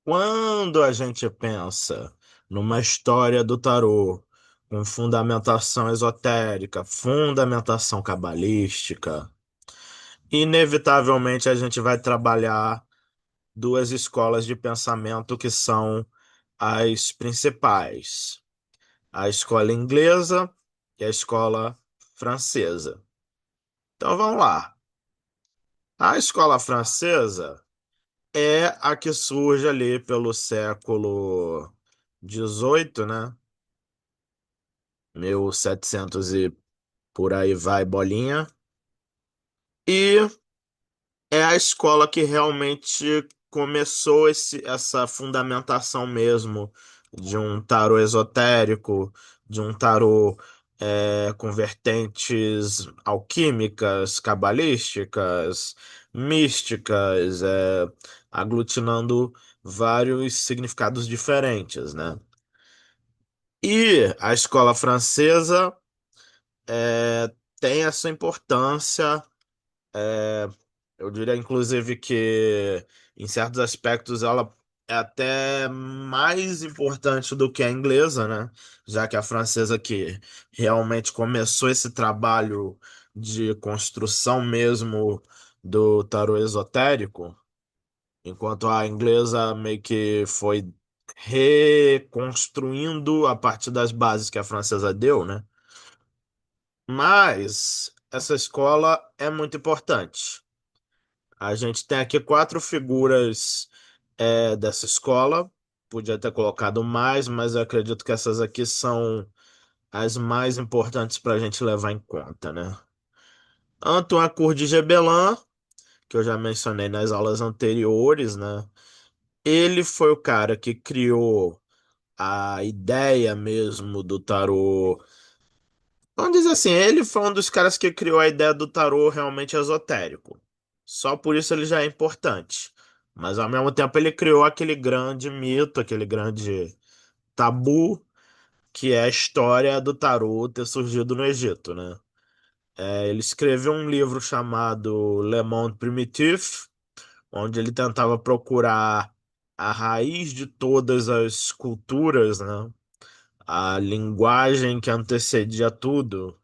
Quando a gente pensa numa história do tarô com fundamentação esotérica, fundamentação cabalística, inevitavelmente a gente vai trabalhar duas escolas de pensamento que são as principais: a escola inglesa e a escola francesa. Então vamos lá. A escola francesa é a que surge ali pelo século XVIII, né? 1700 e por aí vai bolinha. E é a escola que realmente começou essa fundamentação mesmo de um tarô esotérico, de um tarô com vertentes alquímicas, cabalísticas, místicas, aglutinando vários significados diferentes, né? E a escola francesa é, tem essa importância. Eu diria, inclusive, que em certos aspectos ela é até mais importante do que a inglesa, né? Já que a francesa que realmente começou esse trabalho de construção mesmo do tarô esotérico, enquanto a inglesa meio que foi reconstruindo a partir das bases que a francesa deu, né? Mas essa escola é muito importante. A gente tem aqui quatro figuras dessa escola. Podia ter colocado mais, mas eu acredito que essas aqui são as mais importantes para a gente levar em conta, né? Antoine Cour de Gebelin, que eu já mencionei nas aulas anteriores, né? Ele foi o cara que criou a ideia mesmo do tarô. Vamos dizer assim, ele foi um dos caras que criou a ideia do tarô realmente esotérico. Só por isso ele já é importante. Mas ao mesmo tempo ele criou aquele grande mito, aquele grande tabu, que é a história do tarô ter surgido no Egito, né? Ele escreveu um livro chamado Le Monde Primitif, onde ele tentava procurar a raiz de todas as culturas, né? A linguagem que antecedia tudo.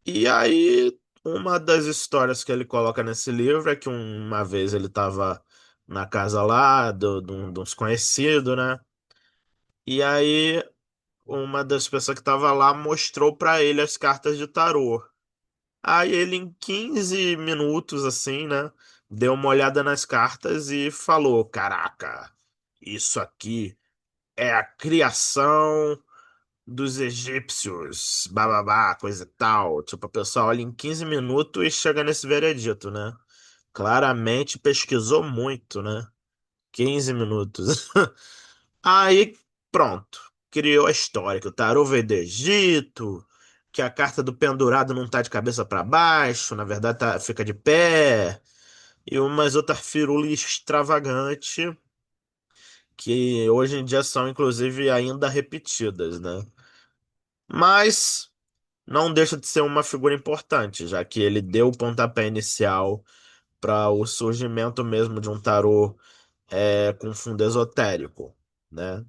E aí, uma das histórias que ele coloca nesse livro é que uma vez ele estava na casa lá de uns conhecidos, né? E aí, uma das pessoas que estava lá mostrou para ele as cartas de tarô. Aí ele, em 15 minutos, assim, né? Deu uma olhada nas cartas e falou: Caraca, isso aqui é a criação dos egípcios, bababá, coisa e tal. Tipo, a pessoa olha em 15 minutos e chega nesse veredito, né? Claramente pesquisou muito, né? 15 minutos. Aí, pronto. Criou a história que o tarô veio do Egito, que a carta do pendurado não tá de cabeça para baixo, na verdade fica de pé, e umas outras firulas extravagantes que hoje em dia são, inclusive, ainda repetidas, né? Mas não deixa de ser uma figura importante, já que ele deu o pontapé inicial para o surgimento mesmo de um tarô com fundo esotérico, né?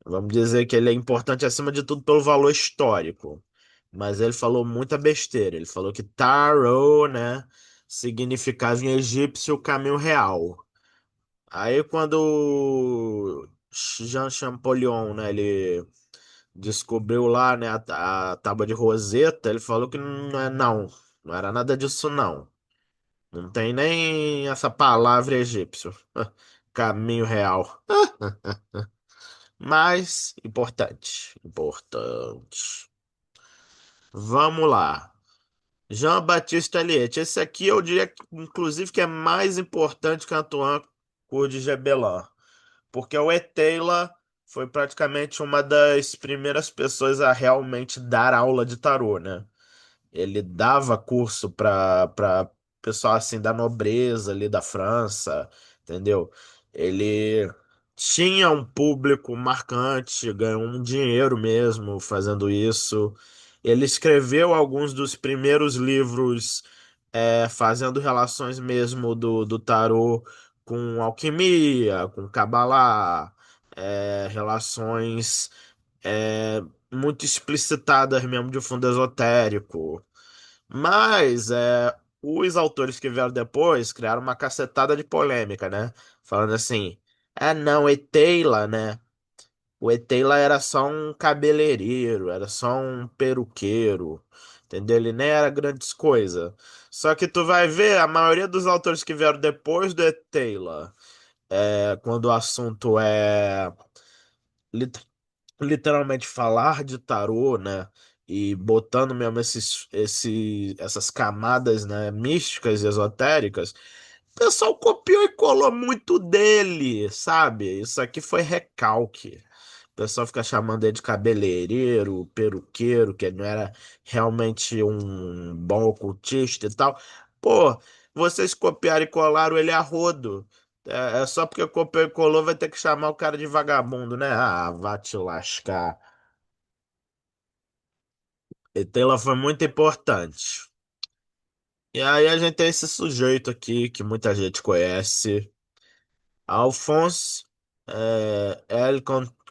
Vamos dizer que ele é importante acima de tudo pelo valor histórico, mas ele falou muita besteira. Ele falou que tarot, né, significava em egípcio o caminho real. Aí quando Jean Champollion, né, ele descobriu lá, né, a tábua de Roseta, ele falou que não era nada disso não. Não tem nem essa palavra egípcio. Caminho real. Mas importante, importante. Vamos lá. Jean-Baptiste Aliette. Esse aqui eu diria, inclusive, que é mais importante que Antoine Cour de Gebelin, porque o Eteyla foi praticamente uma das primeiras pessoas a realmente dar aula de tarô, né? Ele dava curso para pessoal assim da nobreza ali da França, entendeu? Ele tinha um público marcante, ganhou um dinheiro mesmo fazendo isso. Ele escreveu alguns dos primeiros livros fazendo relações mesmo do tarô com alquimia, com cabalá, relações é, muito explicitadas mesmo de fundo esotérico. Mas os autores que vieram depois criaram uma cacetada de polêmica, né? Falando assim, não, Eteila, né? O Eteila era só um cabeleireiro, era só um peruqueiro, entendeu? Ele nem era grandes coisas. Só que tu vai ver, a maioria dos autores que vieram depois do Eteila, quando o assunto é lit- literalmente falar de tarô, né? E botando mesmo essas camadas, né, místicas e esotéricas, o pessoal copiou e colou muito dele, sabe? Isso aqui foi recalque. O pessoal fica chamando ele de cabeleireiro, peruqueiro, que ele não era realmente um bom ocultista e tal. Pô, vocês copiaram e colaram ele a rodo. É só porque copiou e colou, vai ter que chamar o cara de vagabundo, né? Ah, vá te lascar. E Taylor foi muito importante. E aí a gente tem esse sujeito aqui que muita gente conhece, Alphonse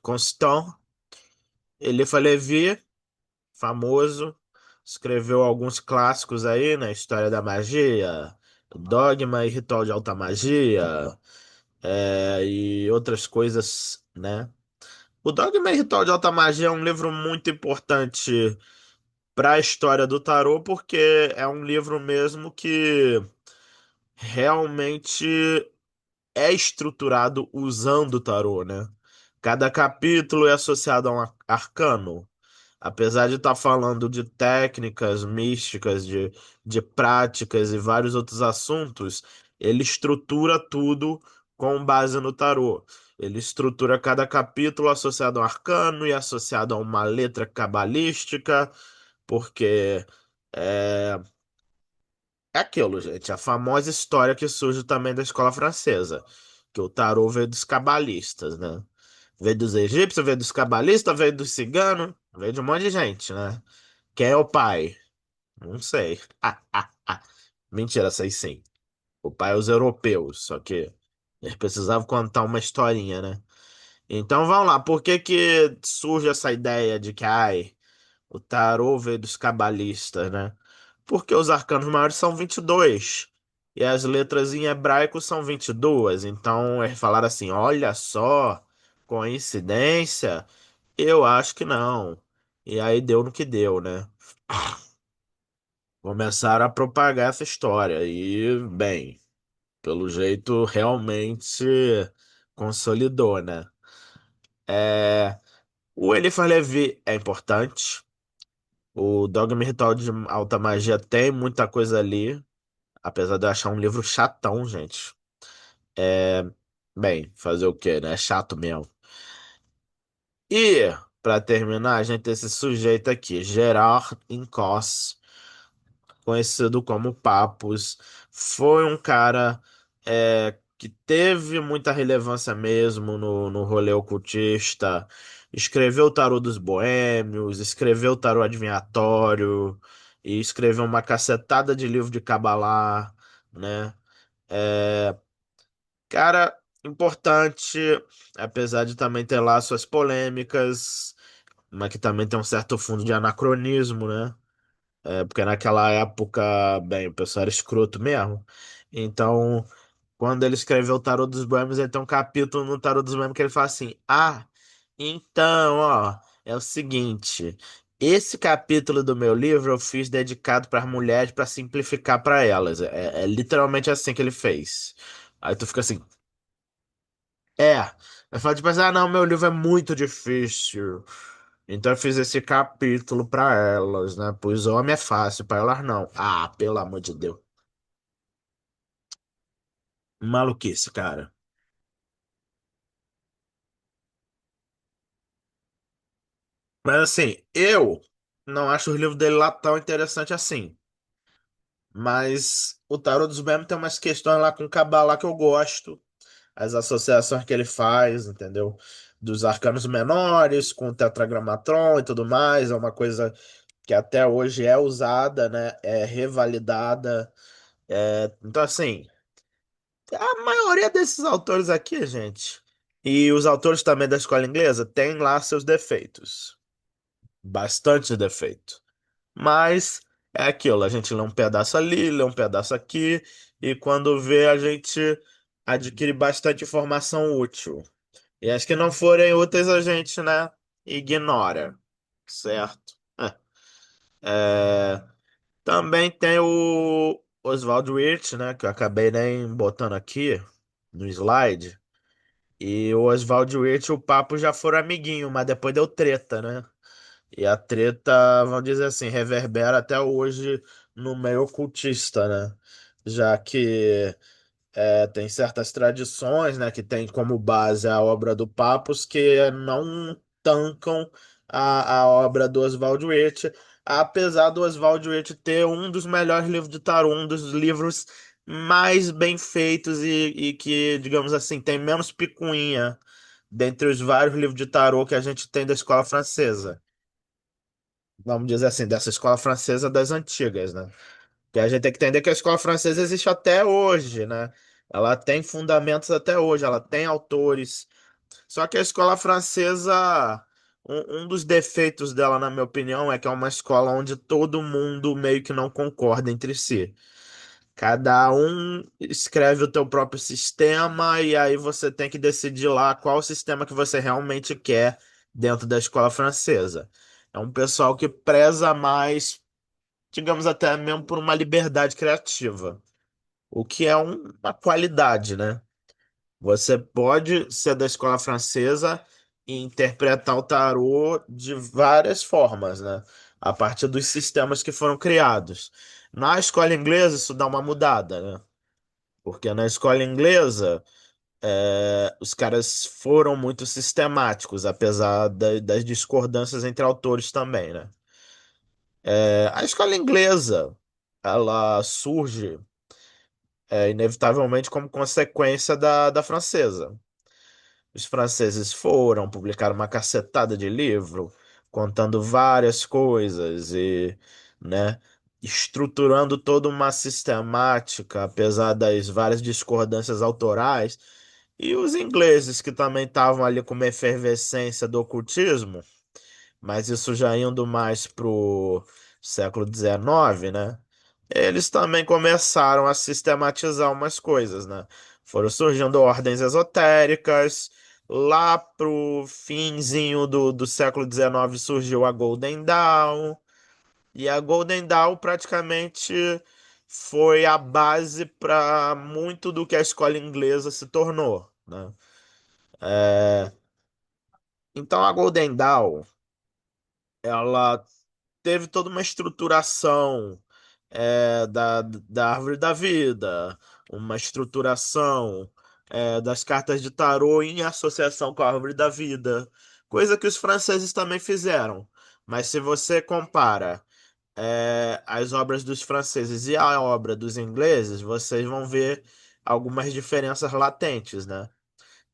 Constant. Ele foi Levi, famoso, escreveu alguns clássicos aí na história da magia, Dogma e Ritual de Alta Magia, e outras coisas, né? O Dogma e Ritual de Alta Magia é um livro muito importante para a história do tarô, porque é um livro mesmo que realmente é estruturado usando o tarô, né? Cada capítulo é associado a um arcano. Apesar de estar falando de técnicas místicas, de práticas e vários outros assuntos, ele estrutura tudo com base no tarô. Ele estrutura cada capítulo associado a um arcano e associado a uma letra cabalística, porque é, é aquilo, gente, a famosa história que surge também da escola francesa, que o tarô veio dos cabalistas, né? Veio dos egípcios, veio dos cabalistas, veio dos ciganos, veio de um monte de gente, né? Quem é o pai? Não sei. Mentira, sei sim. O pai é os europeus, só que eles precisavam contar uma historinha, né? Então vamos lá, por que que surge essa ideia de que o tarô veio dos cabalistas, né? Porque os arcanos maiores são 22 e as letras em hebraico são 22. Então eles falaram assim: olha só, coincidência? Eu acho que não. E aí deu no que deu, né? Começaram a propagar essa história e, bem, pelo jeito realmente consolidou, né? É, o Eliphas Levi é importante. O Dogma e Ritual de Alta Magia tem muita coisa ali, apesar de eu achar um livro chatão, gente. É, bem, fazer o quê, né? É chato mesmo. E, pra terminar, a gente tem esse sujeito aqui, Gerard Incos, conhecido como Papus. Foi um cara que teve muita relevância mesmo no rolê ocultista. Escreveu o Tarô dos Boêmios, escreveu o Tarô Adivinhatório, e escreveu uma cacetada de livro de Cabalá, né? É, cara, importante, apesar de também ter lá suas polêmicas, mas que também tem um certo fundo de anacronismo, né? Porque naquela época, bem, o pessoal era escroto mesmo. Então, quando ele escreveu o Tarô dos Boêmios, ele tem um capítulo no Tarô dos Boêmios que ele fala assim: então, ó, é o seguinte. Esse capítulo do meu livro eu fiz dedicado para as mulheres para simplificar para elas. É literalmente assim que ele fez. Aí tu fica assim, é. Aí fala tipo assim, não, meu livro é muito difícil. Então eu fiz esse capítulo para elas, né? Pois homem é fácil, para elas não. Ah, pelo amor de Deus. Maluquice, cara. Mas assim, eu não acho o livro dele lá tão interessante assim. Mas o Tarot dos Memes tem umas questões lá com o Kabbalah que eu gosto. As associações que ele faz, entendeu? Dos arcanos menores com o Tetragramatron e tudo mais. É uma coisa que até hoje é usada, né? É revalidada. Então, assim, A maioria desses autores aqui, gente, e os autores também da escola inglesa, têm lá seus defeitos. Bastante defeito. Mas é aquilo, a gente lê um pedaço ali, lê um pedaço aqui, e quando vê, a gente adquire bastante informação útil. E as que não forem úteis, a gente, né, ignora. Certo? É, também tem o Oswald Wirth, né, que eu acabei nem botando aqui no slide. E o Oswald Wirth, o papo já foram amiguinho, mas depois deu treta, né? E a treta, vamos dizer assim, reverbera até hoje no meio ocultista, né? Já que tem certas tradições, né, que tem como base a obra do Papus que não tancam a obra do Oswald Wirth, apesar do Oswald Wirth ter um dos melhores livros de tarô, um dos livros mais bem feitos e que, digamos assim, tem menos picuinha dentre os vários livros de tarô que a gente tem da escola francesa. Vamos dizer assim, dessa escola francesa das antigas, né? Que a gente tem que entender que a escola francesa existe até hoje, né? Ela tem fundamentos até hoje, ela tem autores. Só que a escola francesa, um dos defeitos dela, na minha opinião, é que é uma escola onde todo mundo meio que não concorda entre si. Cada um escreve o teu próprio sistema e aí você tem que decidir lá qual sistema que você realmente quer dentro da escola francesa. É um pessoal que preza mais, digamos até mesmo por uma liberdade criativa, o que é uma qualidade, né? Você pode ser da escola francesa e interpretar o tarô de várias formas, né? A partir dos sistemas que foram criados. Na escola inglesa, isso dá uma mudada, né? Porque na escola inglesa, os caras foram muito sistemáticos, apesar das discordâncias entre autores também, né? A escola inglesa, ela surge, inevitavelmente como consequência da francesa. Os franceses foram, publicaram uma cacetada de livro, contando várias coisas e, né, estruturando toda uma sistemática, apesar das várias discordâncias autorais. E os ingleses, que também estavam ali com uma efervescência do ocultismo, mas isso já indo mais pro século XIX, né? Eles também começaram a sistematizar umas coisas, né? Foram surgindo ordens esotéricas. Lá pro finzinho do século XIX surgiu a Golden Dawn. E a Golden Dawn praticamente foi a base para muito do que a escola inglesa se tornou, né? É, Então a Golden Dawn, ela teve toda uma estruturação da árvore da vida, uma estruturação das cartas de tarô em associação com a árvore da vida, coisa que os franceses também fizeram. Mas se você compara as obras dos franceses e a obra dos ingleses, vocês vão ver algumas diferenças latentes, né?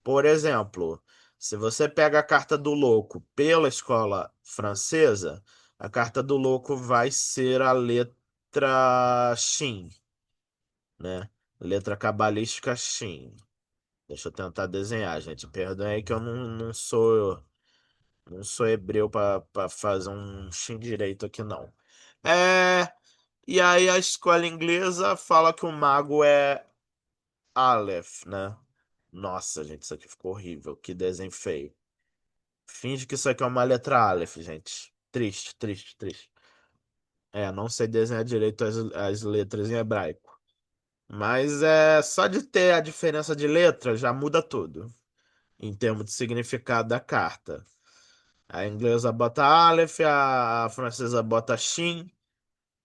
Por exemplo, se você pega a carta do louco pela escola francesa, a carta do louco vai ser a letra Shin, né? Letra cabalística Shin. Deixa eu tentar desenhar, gente. Perdão aí que eu não sou hebreu para fazer um Shin direito aqui, não. É, e aí a escola inglesa fala que o mago é Aleph, né? Nossa, gente, isso aqui ficou horrível. Que desenho feio. Finge que isso aqui é uma letra Aleph, gente. Triste, triste, triste. Não sei desenhar direito as letras em hebraico. Mas só de ter a diferença de letra já muda tudo, em termos de significado da carta. A inglesa bota Aleph, a francesa bota Shin.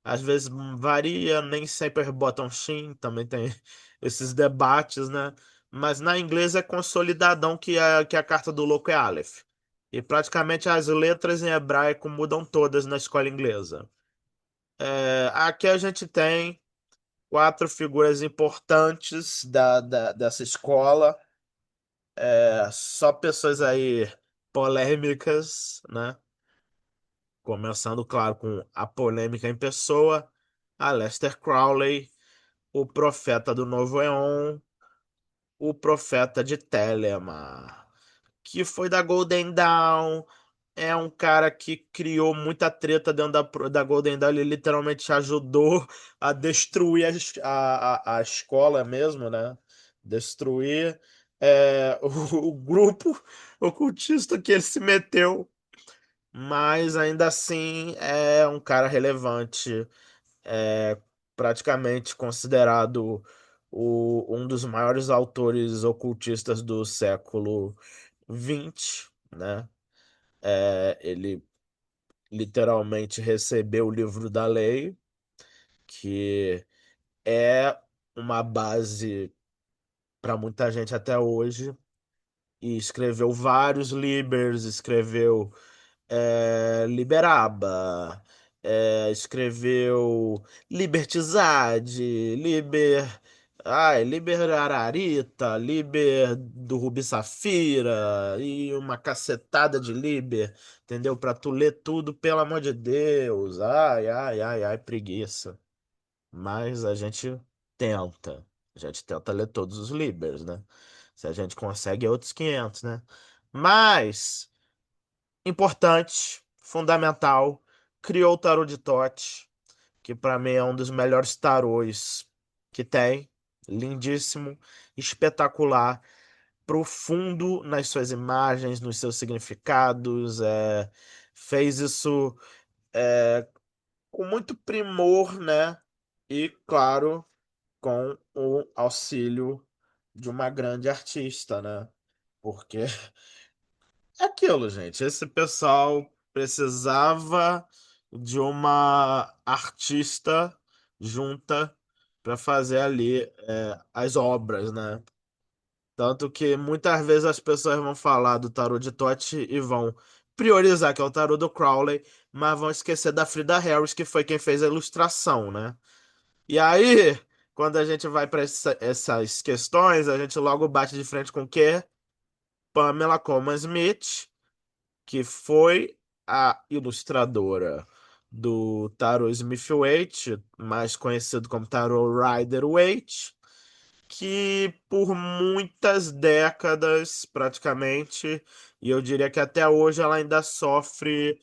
Às vezes varia, nem sempre botam Shin, também tem esses debates, né? Mas na inglesa é consolidadão que a carta do louco é Aleph. E praticamente as letras em hebraico mudam todas na escola inglesa. Aqui a gente tem quatro figuras importantes dessa escola. Só pessoas aí polêmicas, né? Começando, claro, com a polêmica em pessoa, Aleister Crowley, o profeta do Novo Éon, o Profeta de Telemar, que foi da Golden Dawn. É um cara que criou muita treta dentro da Golden Dawn. Ele literalmente ajudou a destruir a escola mesmo, né? Destruir o grupo ocultista que ele se meteu. Mas ainda assim é um cara relevante, é praticamente considerado um dos maiores autores ocultistas do século XX, né? Ele literalmente recebeu o livro da lei, que é uma base para muita gente até hoje, e escreveu vários libros, escreveu Liberaba, escreveu Libertizade, Liber Ararita, Liber do Rubi Safira e uma cacetada de Liber, entendeu? Pra tu ler tudo, pelo amor de Deus. Ai, ai, ai, ai, preguiça. Mas a gente tenta. A gente tenta ler todos os Libers, né? Se a gente consegue, é outros 500, né? Mas importante, fundamental, criou o tarô de Tote, que para mim é um dos melhores tarôs que tem. Lindíssimo, espetacular, profundo nas suas imagens, nos seus significados. Fez isso com muito primor, né? E, claro, com o auxílio de uma grande artista, né? Porque é aquilo, gente. Esse pessoal precisava de uma artista junta para fazer ali as obras, né? Tanto que muitas vezes as pessoas vão falar do tarô de Tote e vão priorizar que é o tarô do Crowley, mas vão esquecer da Frida Harris, que foi quem fez a ilustração, né? E aí, quando a gente vai para essas questões, a gente logo bate de frente com o quê? Pamela Colman Smith, que foi a ilustradora do Tarot Smith-Waite, mais conhecido como Tarot Rider-Waite, que por muitas décadas, praticamente, e eu diria que até hoje ela ainda sofre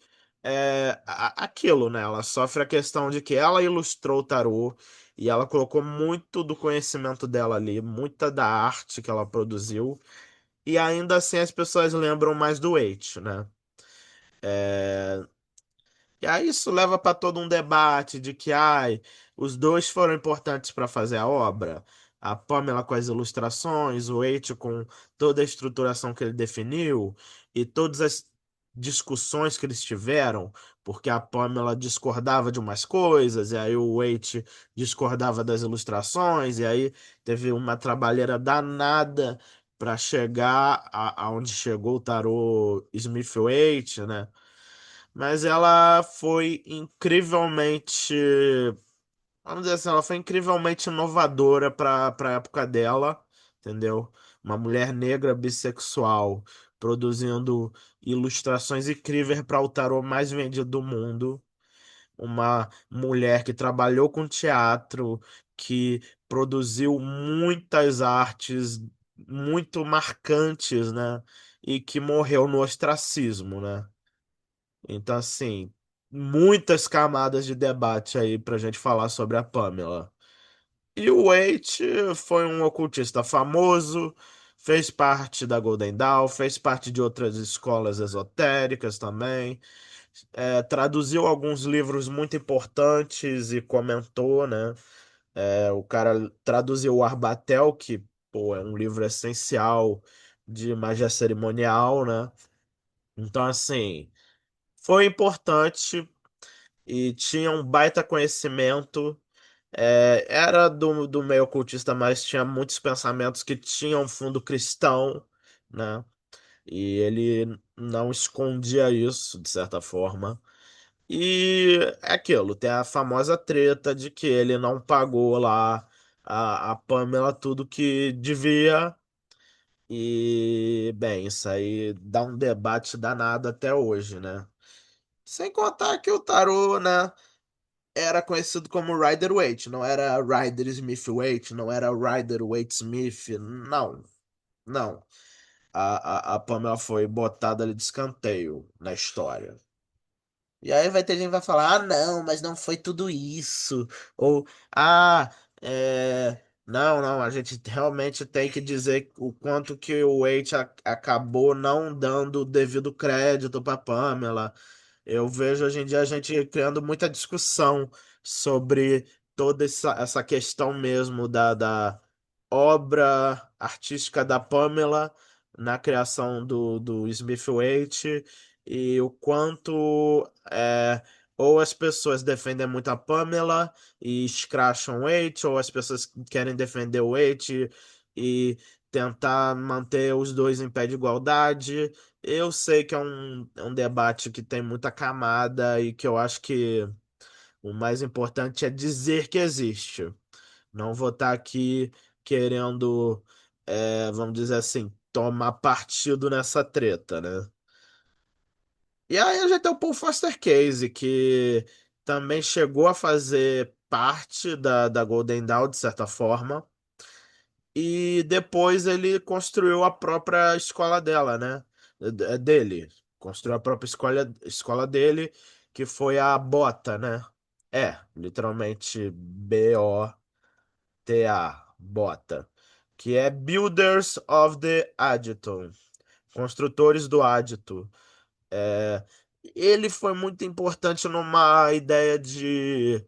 aquilo, né? Ela sofre a questão de que ela ilustrou o tarô e ela colocou muito do conhecimento dela ali, muita da arte que ela produziu, e ainda assim as pessoas lembram mais do Waite, né? E aí isso leva para todo um debate de que os dois foram importantes para fazer a obra. A Pamela com as ilustrações, o Eito com toda a estruturação que ele definiu e todas as discussões que eles tiveram, porque a Pamela discordava de umas coisas, e aí o Waite discordava das ilustrações, e aí teve uma trabalheira danada para chegar aonde chegou o tarô Smith-Waite, né? Mas ela foi incrivelmente, vamos dizer assim, ela foi incrivelmente inovadora para a época dela, entendeu? Uma mulher negra bissexual produzindo ilustrações incríveis para o tarô mais vendido do mundo. Uma mulher que trabalhou com teatro, que produziu muitas artes muito marcantes, né? E que morreu no ostracismo, né? Então, assim, muitas camadas de debate aí pra gente falar sobre a Pamela. E o Waite foi um ocultista famoso, fez parte da Golden Dawn, fez parte de outras escolas esotéricas também, traduziu alguns livros muito importantes e comentou, né? O cara traduziu o Arbatel, que, pô, é um livro essencial de magia cerimonial, né? Então, assim, foi importante e tinha um baita conhecimento. Era do meio ocultista, mas tinha muitos pensamentos que tinham fundo cristão, né? E ele não escondia isso, de certa forma. E é aquilo, tem a famosa treta de que ele não pagou lá a Pamela tudo que devia. E, bem, isso aí dá um debate danado até hoje, né? Sem contar que o tarô, né? era conhecido como Rider-Waite, não era Rider-Smith-Waite, não era Rider-Waite-Smith, não, não. A Pamela foi botada ali de escanteio na história. E aí vai ter gente que vai falar, ah, não, mas não foi tudo isso. Ou, ah, não, a gente realmente tem que dizer o quanto que o Wade acabou não dando o devido crédito para Pamela. Eu vejo hoje em dia a gente criando muita discussão sobre toda essa questão mesmo da obra artística da Pamela na criação do Smith Waite e o quanto ou as pessoas defendem muito a Pamela e escracham o Waite, ou as pessoas querem defender o Waite e tentar manter os dois em pé de igualdade. Eu sei que é um debate que tem muita camada e que eu acho que o mais importante é dizer que existe. Não vou estar aqui querendo, vamos dizer assim, tomar partido nessa treta, né? E aí a gente tem o Paul Foster Case, que também chegou a fazer parte da Golden Dawn, de certa forma. E depois ele construiu a própria escola dela, né? Dele. Construiu a própria escola dele, que foi a Bota, né? Literalmente Bota, Bota. Que é Builders of the Additon. Construtores do Adito. É, ele foi muito importante numa ideia de.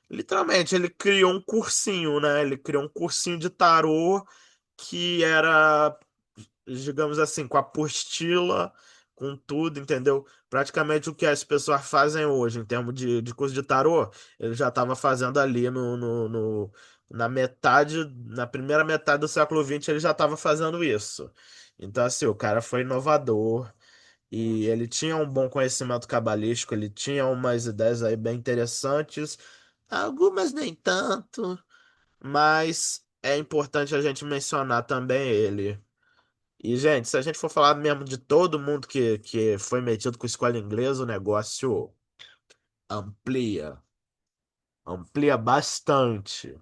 Literalmente, ele criou um cursinho, né? Ele criou um cursinho de tarô que era, digamos assim, com apostila, com tudo, entendeu? Praticamente o que as pessoas fazem hoje, em termos de curso de tarô, ele já estava fazendo ali na metade, na primeira metade do século XX, ele já estava fazendo isso. Então, assim, o cara foi inovador e ele tinha um bom conhecimento cabalístico, ele tinha umas ideias aí bem interessantes, algumas nem tanto. Mas é importante a gente mencionar também ele. E, gente, se a gente for falar mesmo de todo mundo que foi metido com escola inglesa, o negócio amplia, amplia bastante.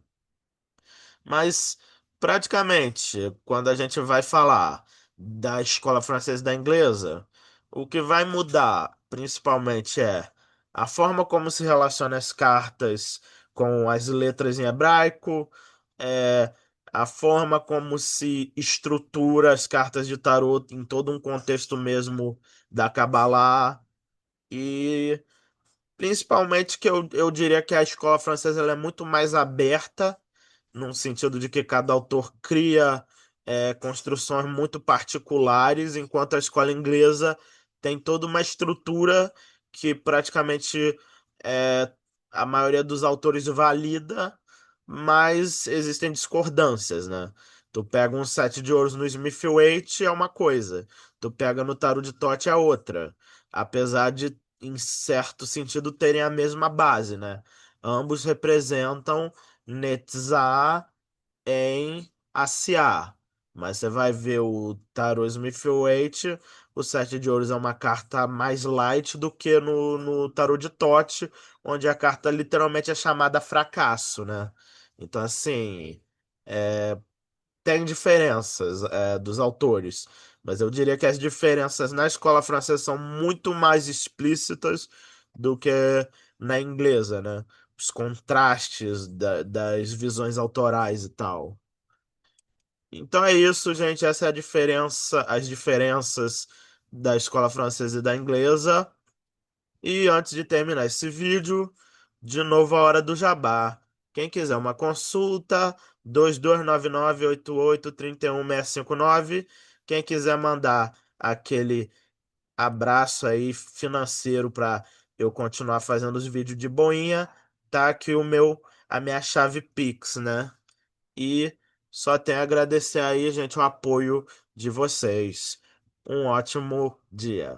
Mas, praticamente, quando a gente vai falar da escola francesa e da inglesa, o que vai mudar, principalmente, é a forma como se relaciona as cartas com as letras em hebraico, é, a forma como se estrutura as cartas de tarot em todo um contexto mesmo da Kabbalah, e principalmente que eu diria que a escola francesa ela é muito mais aberta num sentido de que cada autor cria construções muito particulares, enquanto a escola inglesa tem toda uma estrutura que praticamente é, a maioria dos autores valida, mas existem discordâncias, né? Tu pega um sete de ouros no Smith-Waite é uma coisa, tu pega no Tarot de Tote é outra, apesar de, em certo sentido, terem a mesma base, né? Ambos representam Netzah em Asiá. Mas você vai ver o Tarot Smith-Waite, o Sete de Ouros é uma carta mais light do que no Tarot de Tote, onde a carta literalmente é chamada fracasso, né? Então, assim, tem diferenças, dos autores, mas eu diria que as diferenças na escola francesa são muito mais explícitas do que na inglesa, né? Os contrastes das visões autorais e tal. Então é isso, gente. Essa é a diferença, as diferenças da escola francesa e da inglesa. E antes de terminar esse vídeo, de novo a hora do jabá. Quem quiser uma consulta, 2299883169. Quem quiser mandar aquele abraço aí financeiro para eu continuar fazendo os vídeos de boinha, tá aqui a minha chave Pix, né? E só tenho a agradecer aí, gente, o apoio de vocês. Um ótimo dia.